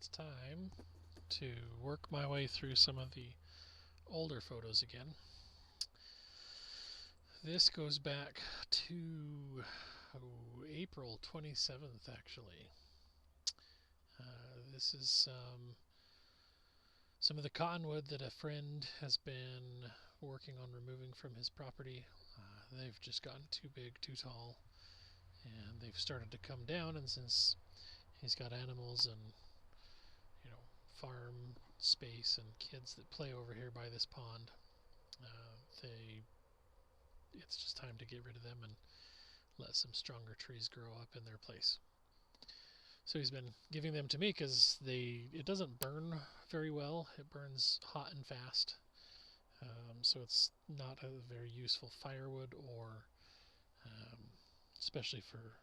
it's time to work my way through some of the older photos again. This goes back to April 27th, actually. This is some of the cottonwood that a friend has been working on removing from his property. They've just gotten too big, too tall, and they've started to come down, and since he's got animals and farm space and kids that play over here by this pond, it's just time to get rid of them and let some stronger trees grow up in their place. So he's been giving them to me because it doesn't burn very well. It burns hot and fast, so it's not a very useful firewood, or especially for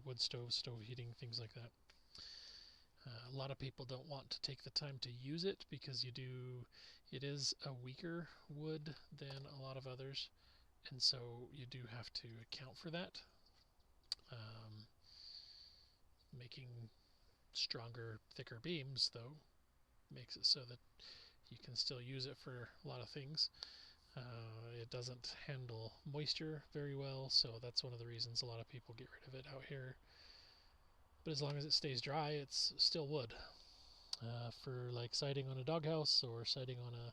wood stoves, stove heating, things like that. A lot of people don't want to take the time to use it because it is a weaker wood than a lot of others, and so you do have to account for that. Making stronger, thicker beams, though, makes it so that you can still use it for a lot of things. It doesn't handle moisture very well, so that's one of the reasons a lot of people get rid of it out here. But as long as it stays dry, it's still wood. For like siding on a doghouse or siding on a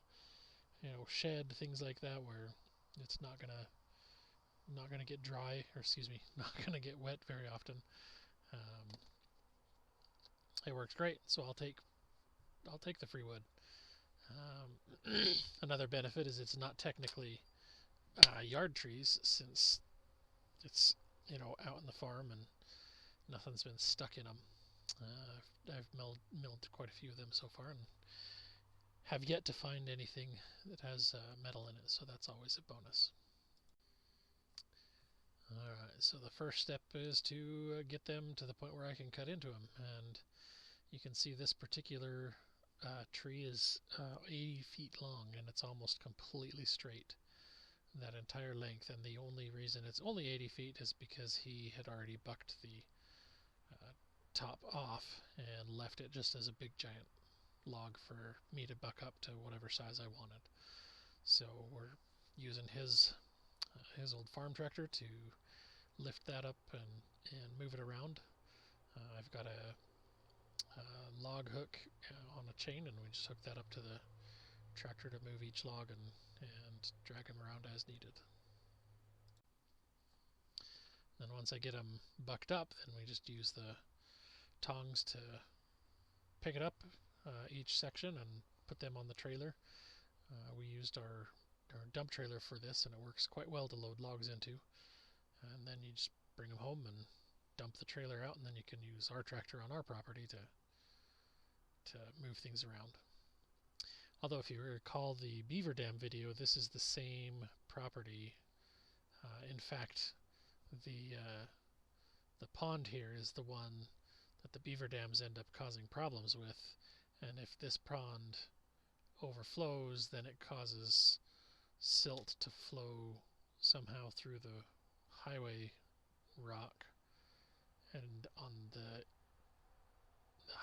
shed, things like that, where it's not gonna get dry, or excuse me, not gonna get wet very often. It works great, so I'll take the free wood. Another benefit is it's not technically yard trees, since it's out in the farm and nothing's been stuck in them. I've milled quite a few of them so far and have yet to find anything that has metal in it, so that's always a bonus. Alright, so the first step is to get them to the point where I can cut into them, and you can see this particular tree is 80 feet long, and it's almost completely straight, that entire length, and the only reason it's only 80 feet is because he had already bucked the top off and left it just as a big giant log for me to buck up to whatever size I wanted. So we're using his old farm tractor to lift that up and move it around. I've got a log hook on a chain, and we just hook that up to the tractor to move each log and drag them around as needed. Then once I get them bucked up, then we just use the tongs to pick it up, each section, and put them on the trailer. We used our dump trailer for this, and it works quite well to load logs into. And then you just bring them home and dump the trailer out, and then you can use our tractor on our property to move things around. Although if you recall the beaver dam video, this is the same property. In fact, the pond here is the one that the beaver dams end up causing problems with, and if this pond overflows, then it causes silt to flow somehow through the highway rock, and on the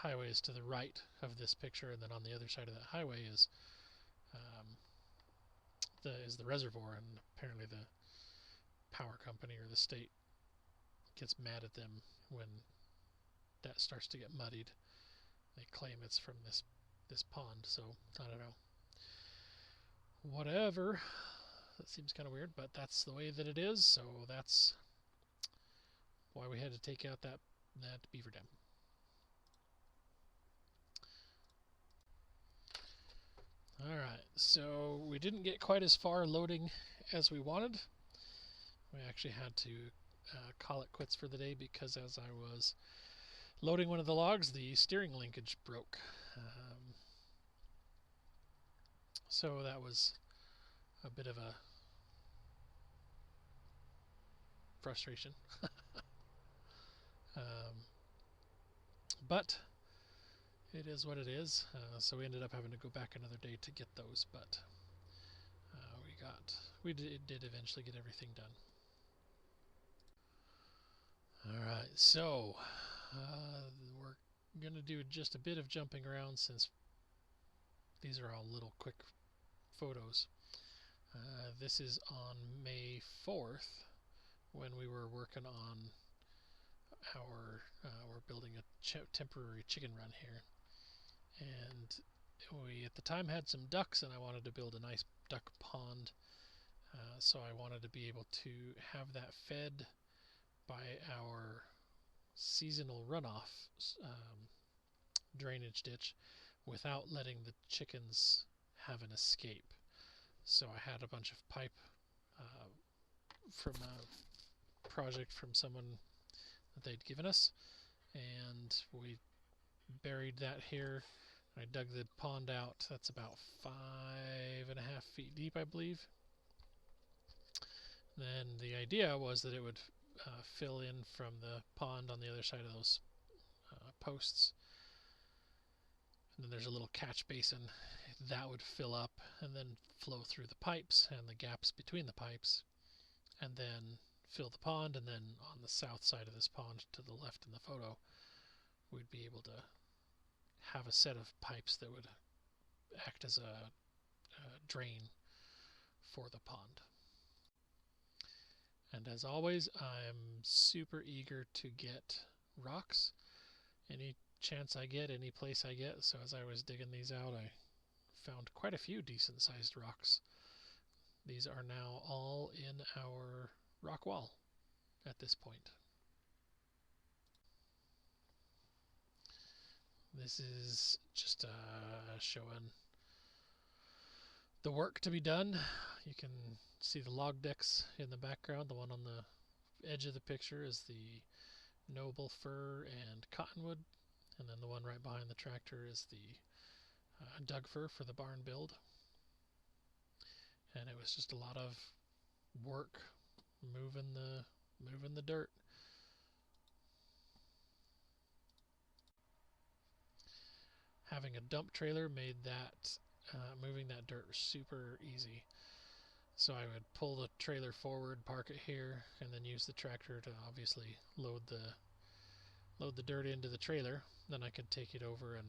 highway is to the right of this picture, and then on the other side of that highway is the reservoir, and apparently the power company or the state gets mad at them when that starts to get muddied. They claim it's from this pond, so I don't know. Whatever. That seems kind of weird, but that's the way that it is, so that's why we had to take out that beaver dam. Alright, so we didn't get quite as far loading as we wanted. We actually had to call it quits for the day because as I was loading one of the logs, the steering linkage broke. So that was a bit of a frustration. But it is what it is. So we ended up having to go back another day to get those, but we did eventually get everything done. Alright, so we're going to do just a bit of jumping around since these are all little quick photos. This is on May 4th when we were working on we're building a temporary chicken run here. And we at the time had some ducks, and I wanted to build a nice duck pond. So I wanted to be able to have that fed by our seasonal runoff drainage ditch without letting the chickens have an escape. So I had a bunch of pipe from a project from someone that they'd given us, and we buried that here. I dug the pond out. That's about 5.5 feet deep, I believe. Then the idea was that it would fill in from the pond on the other side of those posts. And then there's a little catch basin that would fill up and then flow through the pipes and the gaps between the pipes, and then fill the pond. And then on the south side of this pond, to the left in the photo, we'd be able to have a set of pipes that would act as a drain for the pond. And as always, I'm super eager to get rocks any chance I get, any place I get. So as I was digging these out, I found quite a few decent sized rocks. These are now all in our rock wall at this point. This is just showing the work to be done. You can see the log decks in the background. The one on the edge of the picture is the noble fir and cottonwood, and then the one right behind the tractor is the Doug fir for the barn build. And it was just a lot of work moving the dirt. Having a dump trailer made that moving that dirt super easy. So I would pull the trailer forward, park it here, and then use the tractor to obviously load the dirt into the trailer. Then I could take it over, and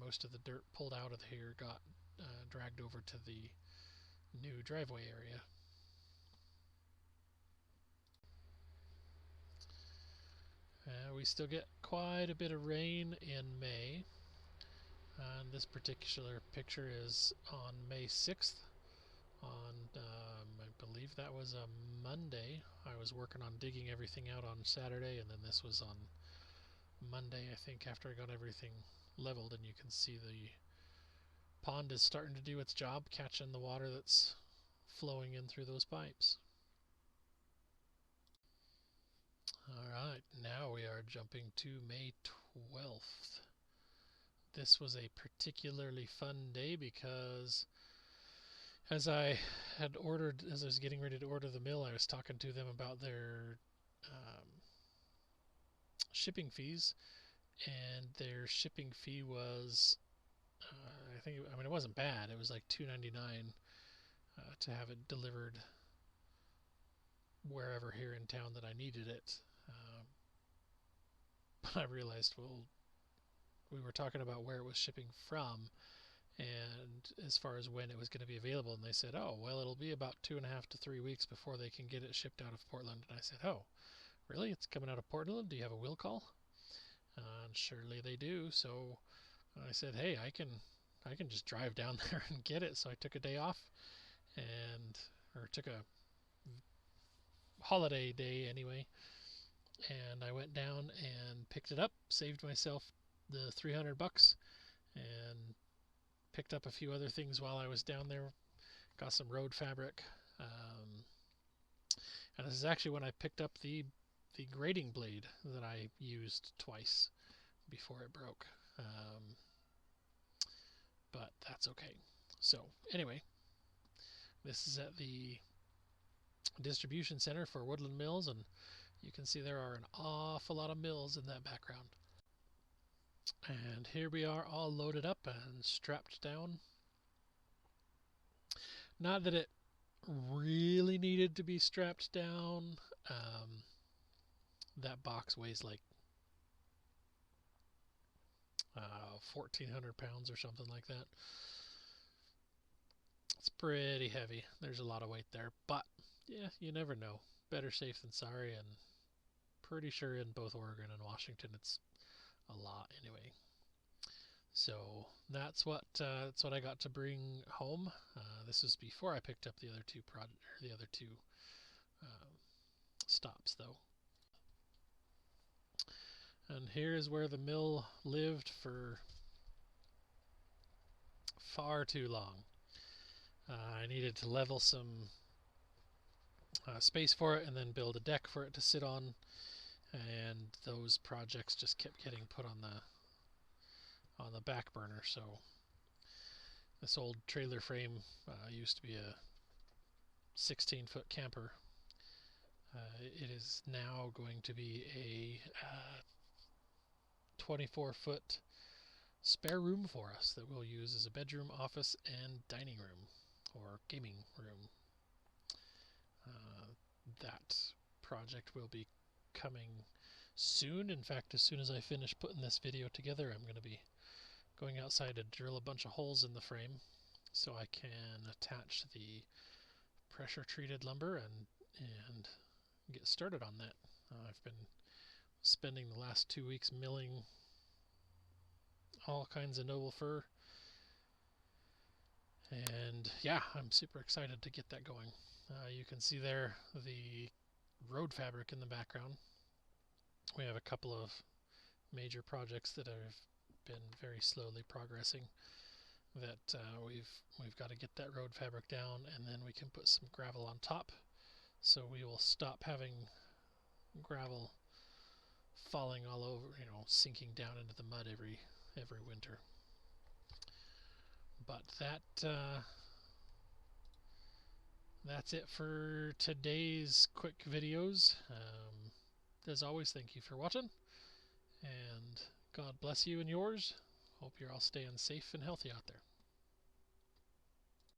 most of the dirt pulled out of here got dragged over to the new driveway area. We still get quite a bit of rain in May. And this particular picture is on May 6th. On, I believe that was a Monday. I was working on digging everything out on Saturday, and then this was on Monday, I think, after I got everything leveled. And you can see the pond is starting to do its job, catching the water that's flowing in through those pipes. Alright, now we are jumping to May 12th. This was a particularly fun day because as I was getting ready to order the mill, I was talking to them about their shipping fees, and their shipping fee was, it wasn't bad. It was like $2.99 to have it delivered wherever here in town that I needed it. But I realized, well, we were talking about where it was shipping from, and as far as when it was going to be available, and they said, oh, well, it'll be about 2.5 to 3 weeks before they can get it shipped out of Portland. And I said, oh, really? It's coming out of Portland? Do you have a will call? And surely they do. So I said, hey, I can just drive down there and get it. So I took a day off, or took a holiday day anyway, and I went down and picked it up, saved myself the $300, and picked up a few other things while I was down there. Got some road fabric, and this is actually when I picked up the grading blade that I used twice before it broke, but that's okay. So anyway, this is at the distribution center for Woodland Mills, and you can see there are an awful lot of mills in that background. And here we are, all loaded up and strapped down. Not that it really needed to be strapped down. That box weighs like 1,400 pounds or something like that. It's pretty heavy. There's a lot of weight there, but yeah, you never know. Better safe than sorry, and pretty sure in both Oregon and Washington it's a lot anyway. So that's what I got to bring home. This was before I picked up the other two uh, stops though. And here is where the mill lived for far too long. I needed to level some space for it and then build a deck for it to sit on, and those projects just kept getting put on the back burner. So this old trailer frame used to be a 16-foot camper. It is now going to be a 24-foot spare room for us that we'll use as a bedroom, office, and dining room or gaming room. That project will be coming soon. In fact, as soon as I finish putting this video together, I'm going to be going outside to drill a bunch of holes in the frame so I can attach the pressure treated lumber and get started on that. I've been spending the last 2 weeks milling all kinds of noble fir, and yeah, I'm super excited to get that going. You can see there the road fabric in the background. We have a couple of major projects that have been very slowly progressing that we've got to get that road fabric down, and then we can put some gravel on top, so we will stop having gravel falling all over, sinking down into the mud every winter. But that's it for today's quick videos. As always, thank you for watching, and God bless you and yours. Hope you're all staying safe and healthy out there.